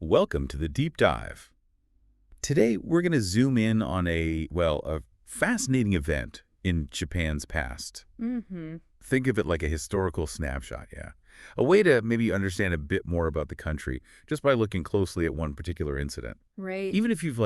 Welcome to the Deep Dive. Today, we're going to zoom in on a fascinating event in Japan's past. Think of it like a historical snapshot, yeah. A way to maybe understand a bit more about the country just by looking closely at one particular incident. Right. Even if you've,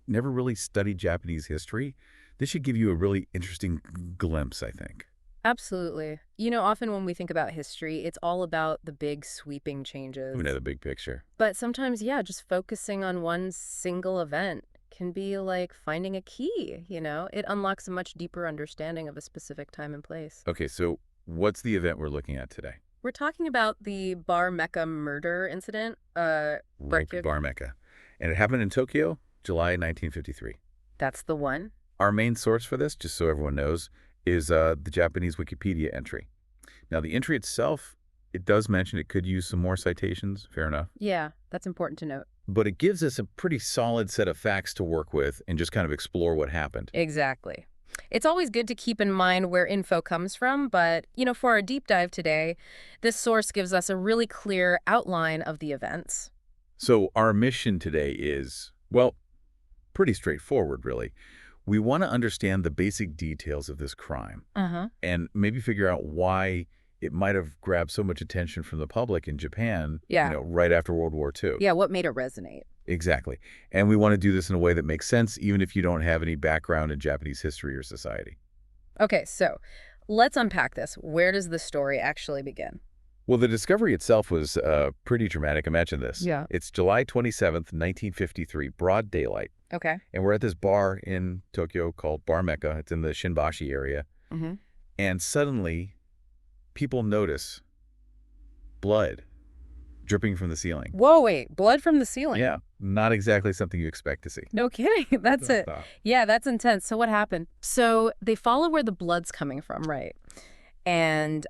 never really studied Japanese history, this should give you a really interesting glimpse, I think. Absolutely. Often when we think about history, it's all about the big sweeping changes. The big picture. But sometimes, yeah, just focusing on one single event can be like finding a key, It unlocks a much deeper understanding of a specific time and place. Okay, so what's the event we're looking at today? We're talking about the Bar Mecca murder incident. Bar Mecca. And it happened in Tokyo, July 1953. That's the one. Our main source for this, just so everyone knows, is the Japanese Wikipedia entry. Now, the entry itself, it does mention it could use some more citations, fair enough. Yeah, that's important to note. But it gives us a pretty solid set of facts to work with and just kind of explore what happened. Exactly. It's always good to keep in mind where info comes from, but, for our deep dive today, this source gives us a really clear outline of the events. So our mission today is, pretty straightforward, really. We want to understand the basic details of this crime and maybe figure out why it might have grabbed so much attention from the public in Japan, right after World War II. Yeah, what made it resonate? Exactly. And we want to do this in a way that makes sense, even if you don't have any background in Japanese history or society. Okay, so let's unpack this. Where does the story actually begin? Well, the discovery itself was pretty dramatic. Imagine this. Yeah. It's July 27th, 1953, broad daylight. Okay. And we're at this bar in Tokyo called Bar Mecca. It's in the Shimbashi area. And suddenly, people notice blood dripping from the ceiling. Whoa, wait, blood from the ceiling? Yeah, not exactly something you expect to see. No kidding. That's it. Yeah, that's intense. So what happened? So they follow where the blood's coming from, right? And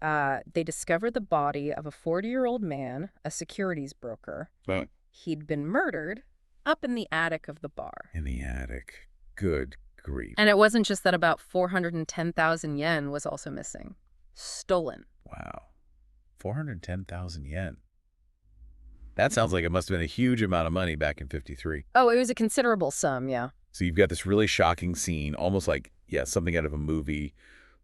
they discovered the body of a 40-year-old man, a securities broker. Well, He'd been murdered up in the attic of the bar. in the attic. Good grief. And it wasn't just that about 410,000 yen was also missing. Stolen. Wow. 410,000 yen. That sounds like it must have been a huge amount of money back in 53. Oh, it was a considerable sum, yeah. So you've got this really shocking scene, almost like, something out of a movie,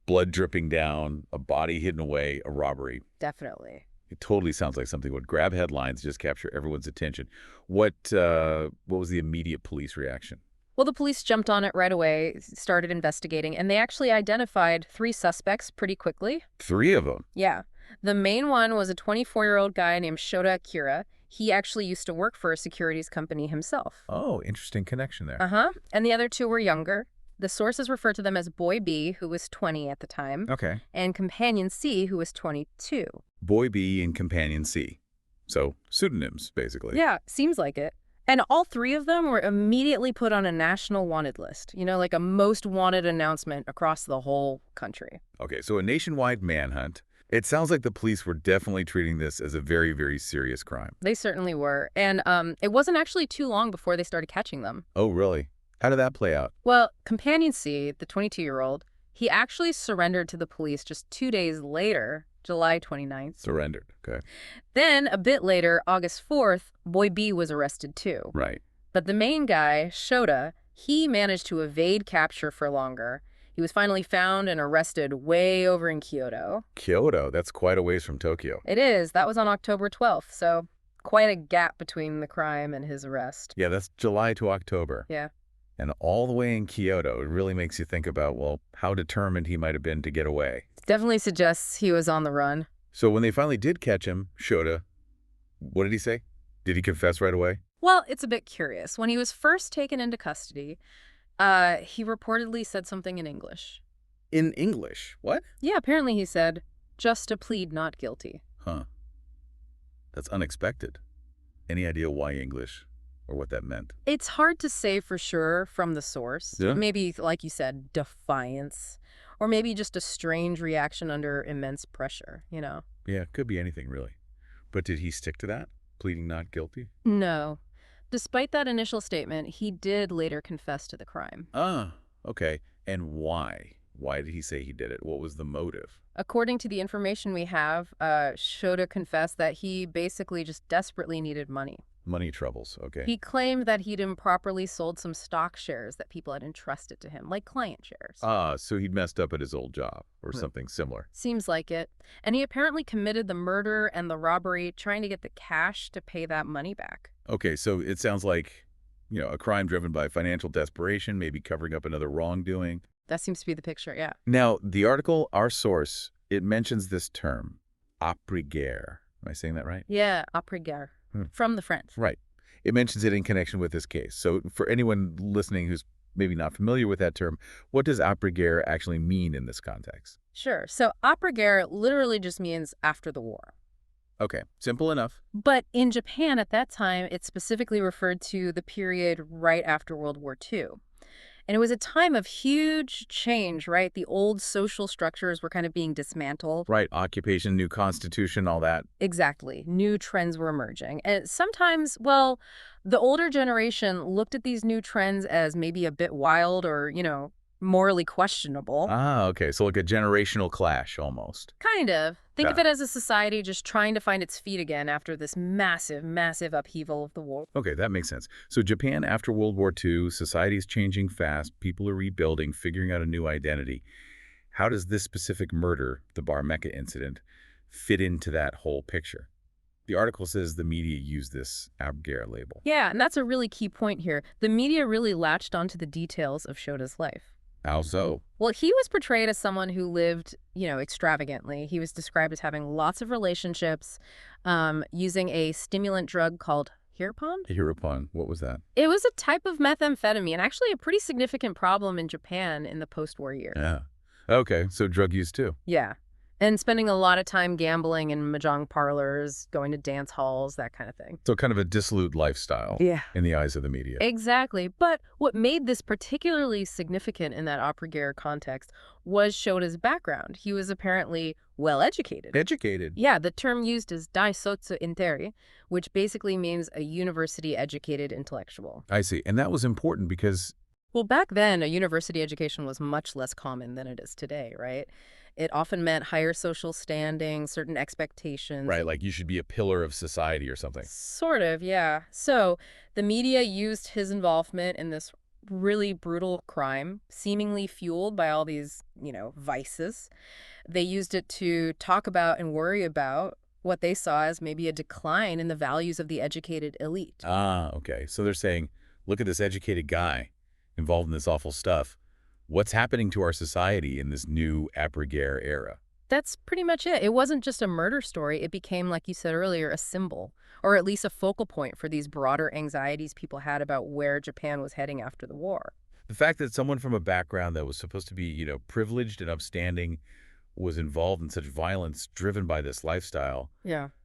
blood dripping down, a body hidden away, a robbery. Definitely. It totally sounds like something would grab headlines, just capture everyone's attention. What was the immediate police reaction? Well, the police jumped on it right away, started investigating, and they actually identified 3 suspects pretty quickly. 3 of them? Yeah. The main one was a 24-year-old guy named Shoda Akira. He actually used to work for a securities company himself. Oh, interesting connection there. And the other 2 were younger. The sources refer to them as Boy B, who was 20 at the time, Okay. and Companion C, who was 22. Boy B and Companion C. So pseudonyms, basically. Yeah, seems like it. And all 3 of them were immediately put on a national wanted list, like a most wanted announcement across the whole country. Okay, so a nationwide manhunt. It sounds like the police were definitely treating this as a very, very serious crime. They certainly were. And it wasn't actually too long before they started catching them. Oh, really? How did that play out? Well, Companion C, the 22-year-old, he actually surrendered to the police just 2 days later, July 29th. Surrendered, okay. Then, a bit later, August 4th, Boy B was arrested too. Right. But the main guy, Shoda, he managed to evade capture for longer. He was finally found and arrested way over in Kyoto. Kyoto, that's quite a ways from Tokyo. It is. That was on October 12th, so quite a gap between the crime and his arrest. Yeah, that's July to October. Yeah. And all the way in Kyoto, it really makes you think about, how determined he might have been to get away. Definitely suggests he was on the run. So when they finally did catch him, Shoda, what did he say? Did he confess right away? Well, it's a bit curious. When he was first taken into custody, he reportedly said something in English. In English? What? Yeah, apparently he said, just to plead not guilty. Huh. That's unexpected. Any idea why English or what that meant? It's hard to say for sure from the source. Yeah. Maybe, like you said, defiance. Or maybe just a strange reaction under immense pressure, Yeah, it could be anything, really. But did he stick to that? Pleading not guilty? No. Despite that initial statement, he did later confess to the crime. Ah, okay. And why? Why did he say he did it? What was the motive? According to the information we have, Shoda confessed that he basically just desperately needed money. Money troubles, okay. He claimed that he'd improperly sold some stock shares that people had entrusted to him, like client shares. So he'd messed up at his old job or something similar. Seems like it. And he apparently committed the murder and the robbery trying to get the cash to pay that money back. Okay, so it sounds like, a crime driven by financial desperation, maybe covering up another wrongdoing. That seems to be the picture, yeah. Now, the article, our source, it mentions this term, après-guerre. Am I saying that right? Yeah, après-guerre. From the French. Right. It mentions it in connection with this case. So for anyone listening who's maybe not familiar with that term, what does après-guerre actually mean in this context? Sure. So après-guerre literally just means after the war. Okay, simple enough. But in Japan at that time, it specifically referred to the period right after World War II. And it was a time of huge change, right? The old social structures were kind of being dismantled. Right, occupation, new constitution, all that. Exactly. New trends were emerging. And sometimes, well, the older generation looked at these new trends as maybe a bit wild or, morally questionable. Okay, so like a generational clash almost. Kind of. Think of it as a society just trying to find its feet again after this massive, massive upheaval of the war. Okay, that makes sense. So Japan after World War II, society's changing fast, people are rebuilding, figuring out a new identity. How does this specific murder, the Bar Mecca incident, fit into that whole picture? The article says the media used this après-guerre label. Yeah, and that's a really key point here. The media really latched onto the details of Shoda's life. How so? Well, he was portrayed as someone who lived, extravagantly. He was described as having lots of relationships, using a stimulant drug called Hirpon. Hirpon, what was that? It was a type of methamphetamine, actually a pretty significant problem in Japan in the post-war years. Yeah. Okay, so drug use too. Yeah. And spending a lot of time gambling in mahjong parlors, going to dance halls, that kind of thing. So kind of a dissolute lifestyle in the eyes of the media. Exactly. But what made this particularly significant in that après-guerre context was Shoda's background. He was apparently well-educated. Educated? Yeah, the term used is daisotsu interi, which basically means a university-educated intellectual. I see. And that was important because... Well, back then, a university education was much less common than it is today, right? It often meant higher social standing, certain expectations. Right, like you should be a pillar of society or something. Sort of, yeah. So the media used his involvement in this really brutal crime, seemingly fueled by all these, vices. They used it to talk about and worry about what they saw as maybe a decline in the values of the educated elite. Okay. So they're saying, look at this educated guy involved in this awful stuff. What's happening to our society in this new après-guerre era? That's pretty much it. It wasn't just a murder story. It became, like you said earlier, a symbol, or at least a focal point for these broader anxieties people had about where Japan was heading after the war. The fact that someone from a background that was supposed to be, privileged and upstanding was involved in such violence driven by this lifestyle,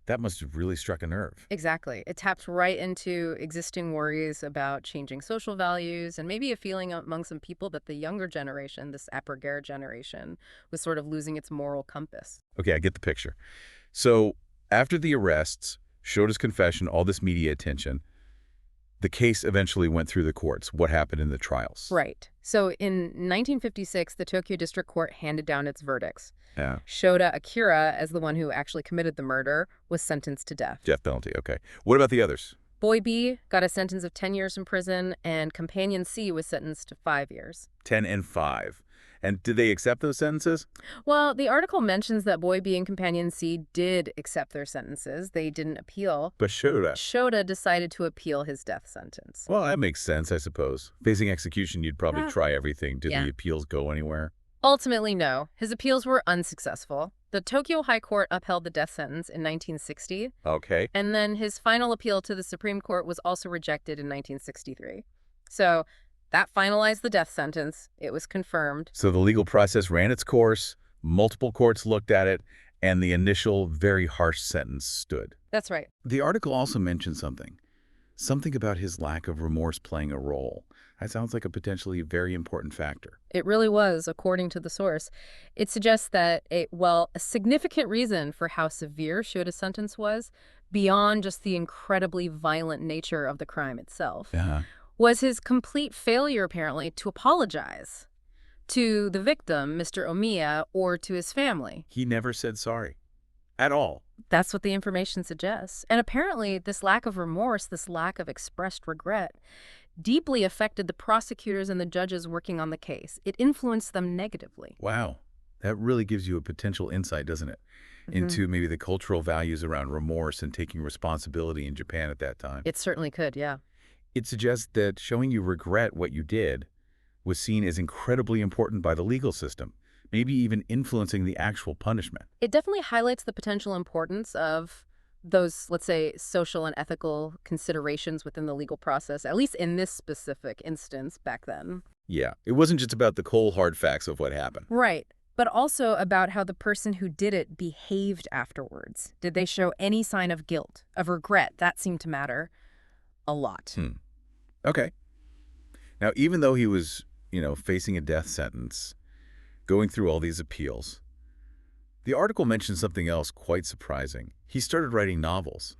that must have really struck a nerve. Exactly. It tapped right into existing worries about changing social values and maybe a feeling among some people that the younger generation, this après-guerre generation, was sort of losing its moral compass. Okay, I get the picture. So after the arrests, Shoda's confession, all this media attention, the case eventually went through the courts. What happened in the trials? Right. So in 1956, the Tokyo District Court handed down its verdicts. Yeah. Shoda Akira, as the one who actually committed the murder, was sentenced to death. Death penalty, okay. What about the others? Boy B got a sentence of 10 years in prison, and Companion C was sentenced to 5 years. 10 and 5. And did they accept those sentences? Well, the article mentions that Boy B and Companion C did accept their sentences. They didn't appeal. But Shoda? Shoda decided to appeal his death sentence. Well, that makes sense, I suppose. Facing execution, you'd probably try everything. Did the appeals go anywhere? Ultimately, no. His appeals were unsuccessful. The Tokyo High Court upheld the death sentence in 1960. Okay. And then his final appeal to the Supreme Court was also rejected in 1963. So that finalized the death sentence. It was confirmed. So the legal process ran its course, multiple courts looked at it, and the initial very harsh sentence stood. That's right. The article also mentioned something about his lack of remorse playing a role. That sounds like a potentially very important factor. It really was, according to the source. It suggests that a significant reason for how severe Shoda's sentence was, beyond just the incredibly violent nature of the crime itself, was his complete failure, apparently, to apologize to the victim, Mr. Omiya, or to his family. He never said sorry. At all. That's what the information suggests. And apparently, this lack of remorse, this lack of expressed regret, deeply affected the prosecutors and the judges working on the case. It influenced them negatively. Wow. That really gives you a potential insight, doesn't it? Into maybe the cultural values around remorse and taking responsibility in Japan at that time. It certainly could, yeah. It suggests that showing you regret what you did was seen as incredibly important by the legal system, maybe even influencing the actual punishment. It definitely highlights the potential importance of those, let's say, social and ethical considerations within the legal process, at least in this specific instance back then. Yeah, it wasn't just about the cold, hard facts of what happened. Right. But also about how the person who did it behaved afterwards. Did they show any sign of guilt, of regret? That seemed to matter a lot. Okay. Now, even though he was, facing a death sentence, going through all these appeals, the article mentioned something else quite surprising. He started writing novels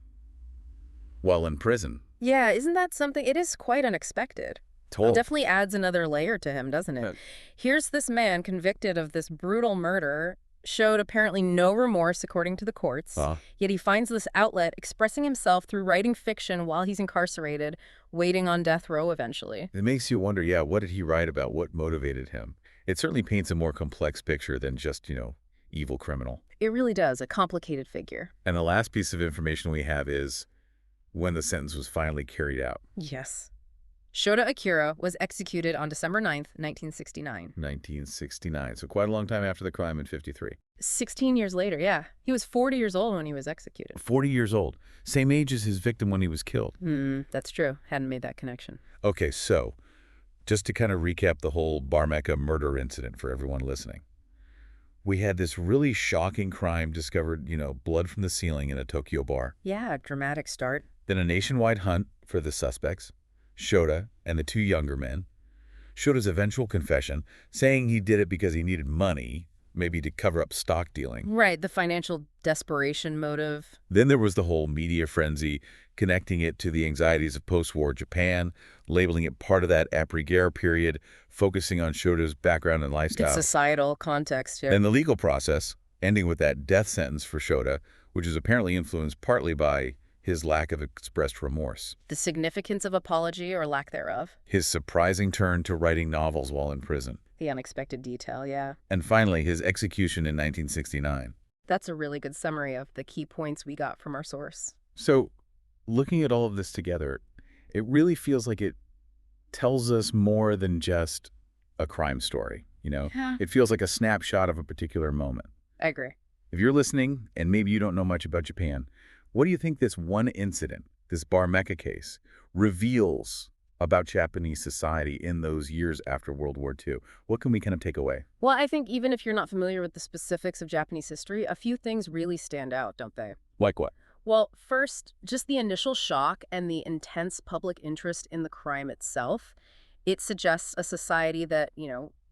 while in prison. Yeah, isn't that something? It is quite unexpected. It definitely adds another layer to him, doesn't it? Here's this man convicted of this brutal murder, showed apparently no remorse according to the courts, yet he finds this outlet expressing himself through writing fiction while he's incarcerated, waiting on death row eventually. It makes you wonder, what did he write about? What motivated him? It certainly paints a more complex picture than just, evil criminal. It really does, a complicated figure. And the last piece of information we have is when the sentence was finally carried out. Yes. Shoda Akira was executed on December 9th, 1969. 1969, so quite a long time after the crime in 53. 16 years later, yeah. He was 40 years old when he was executed. 40 years old. Same age as his victim when he was killed. That's true. Hadn't made that connection. Okay, so just to kind of recap the whole Bar Mecca murder incident for everyone listening. We had this really shocking crime discovered, blood from the ceiling in a Tokyo bar. Yeah, dramatic start. Then a nationwide hunt for the suspects, Shoda and the two younger men. Shoda's eventual confession, saying he did it because he needed money, maybe to cover up stock dealing. Right, the financial desperation motive. Then there was the whole media frenzy, connecting it to the anxieties of post-war Japan, labeling it part of that après-guerre period, focusing on Shoda's background and lifestyle. The societal context here. And the legal process, ending with that death sentence for Shoda, which is apparently influenced partly by his lack of expressed remorse. The significance of apology or lack thereof. His surprising turn to writing novels while in prison. The unexpected detail, yeah. And finally, his execution in 1969. That's a really good summary of the key points we got from our source. So, looking at all of this together, it really feels like it tells us more than just a crime story, Yeah. It feels like a snapshot of a particular moment. I agree. If you're listening, and maybe you don't know much about Japan, what do you think this one incident, this Bar Mecca case, reveals about Japanese society in those years after World War II? What can we kind of take away? Well, I think even if you're not familiar with the specifics of Japanese history, a few things really stand out, don't they? Like what? Well, first, just the initial shock and the intense public interest in the crime itself. It suggests a society that,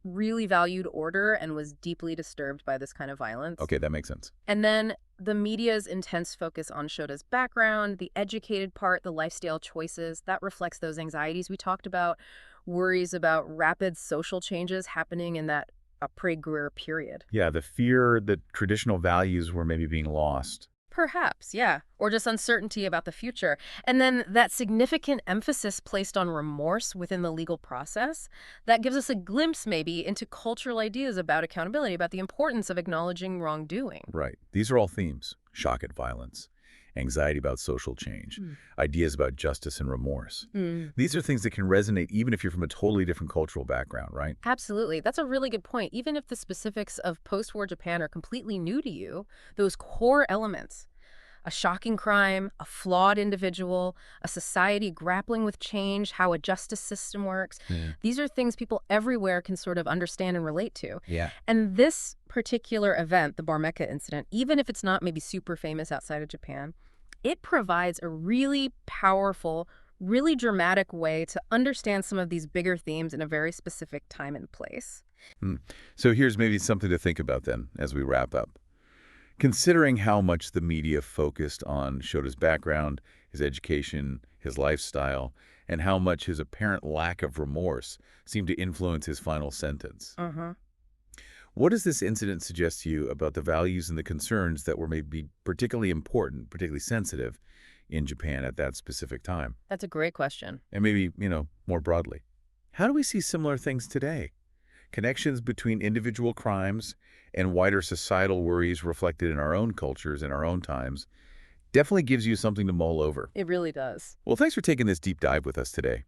really valued order and was deeply disturbed by this kind of violence. Okay, that makes sense. And then the media's intense focus on Shoda's background, the educated part, the lifestyle choices, that reflects those anxieties we talked about, worries about rapid social changes happening in that après-guerre period. Yeah, the fear that traditional values were maybe being lost. Perhaps, yeah. Or just uncertainty about the future. And then that significant emphasis placed on remorse within the legal process, that gives us a glimpse maybe into cultural ideas about accountability, about the importance of acknowledging wrongdoing. Right. These are all themes. Shock and violence, anxiety about social change, ideas about justice and remorse. These are things that can resonate even if you're from a totally different cultural background, right? Absolutely. That's a really good point. Even if the specifics of post-war Japan are completely new to you, those core elements, a shocking crime, a flawed individual, a society grappling with change, how a justice system works, these are things people everywhere can sort of understand and relate to. Yeah. And this particular event, the Bar Mecca incident, even if it's not maybe super famous outside of Japan, it provides a really powerful, really dramatic way to understand some of these bigger themes in a very specific time and place. So here's maybe something to think about then as we wrap up. Considering how much the media focused on Shoda's background, his education, his lifestyle, and how much his apparent lack of remorse seemed to influence his final sentence, What does this incident suggest to you about the values and the concerns that were maybe particularly important, particularly sensitive in Japan at that specific time? That's a great question. And maybe, more broadly, how do we see similar things today? Connections between individual crimes and wider societal worries reflected in our own cultures and our own times definitely gives you something to mull over. It really does. Well, thanks for taking this deep dive with us today.